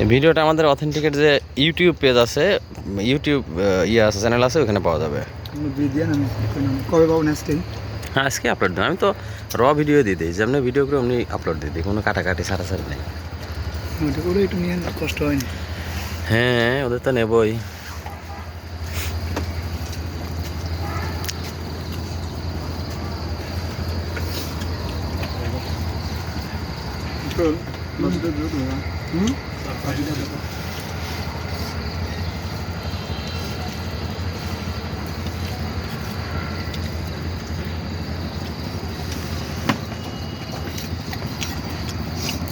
ভিডিওটা আমাদের অথেন্টিকের যে ইউটিউব পেজ আছে, ইউটিউব আছে, চ্যানেল আছে, ওখানে পাওয়া যাবে। কবে পাবো আজকে? হ্যাঁ, আজকে আপলোড দিই। আমি তো ভিডিও দিয়ে দিই, যেমনি ভিডিও করে অমনি আপলোড দিয়ে দিই, কোনো কাটাকাটি ছাড়াছাড়ি নেই। ওটা করে একটু নিয়ে কষ্ট হয়নি। হ্যাঁ, ওদের তো নেবই।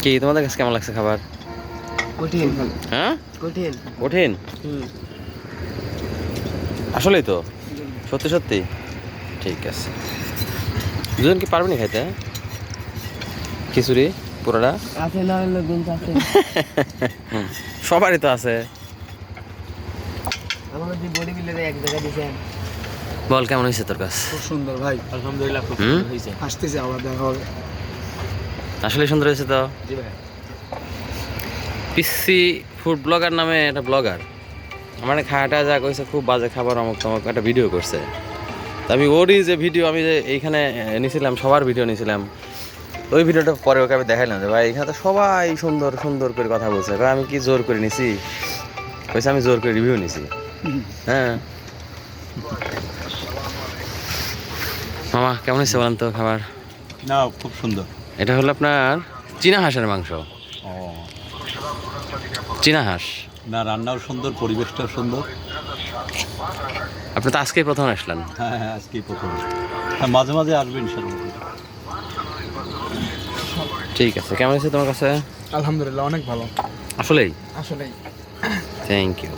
কি তোমাদের কাছে কেমন লাগছে খাবার? কঠিন। হ্যাঁ, কঠিন। কঠিন আসলেই তো, সত্যি সত্যি। ঠিক আছে, দুজন কি পারবেনি খাইতে? খিচুড়ি পুরোটা আছে না, লোকজন আছে। সবারই তো আছে। আমাদের যে বডি বিল্ডারে এক জায়গায় দিয়েছেন। বল, কেমন হয়েছে তোর কাছে? খুব সুন্দর ভাই, আলহামদুলিল্লাহ, খুব সুন্দর হয়েছে। আসতেছে, আবার দেখা হবে। আসলে সুন্দর হয়েছে তো। জি ভাই। পিসি ফুড ব্লগার নামে একটা ব্লগার আমার খাওয়াটা যা কইছে, খুব বাজে খাবার, অমুক তমুক একটা ভিডিও করছে। তা আমি ওরই যে ভিডিও আমি যে এইখানে নিয়েছিলাম, সবার ভিডিও নিয়েছিলাম, ওই ভিডিওটা পরে ওকে আমি দেখাইলাম যে ভাই এখানে তো সবাই সুন্দর সুন্দর করে কথা বলছে। আমি কি জোর করে নিছি? কইছে আমি জোর করে রিভিউ নিছি। হ্যাঁ মামা, কেমন হয়েছে বলেন তো খাবার? না, খুব সুন্দর। এটা হলো আপনার চীনা হাঁসের মাংস। ও চীনা হাঁস। না, রান্নাও সুন্দর, পরিবেশটাও সুন্দর। আপনি তো আজকেই প্রথম আসলেন। হ্যাঁ হ্যাঁ, আজকেই প্রথম। হ্যাঁ, মাঝে মাঝে আসবেন ইনশাআল্লাহ। ঠিক আছে, কেমন হয়েছে তোমার কাছে? আলহামদুলিল্লাহ, অনেক ভালো। আসলেই আসলেই। Thank you.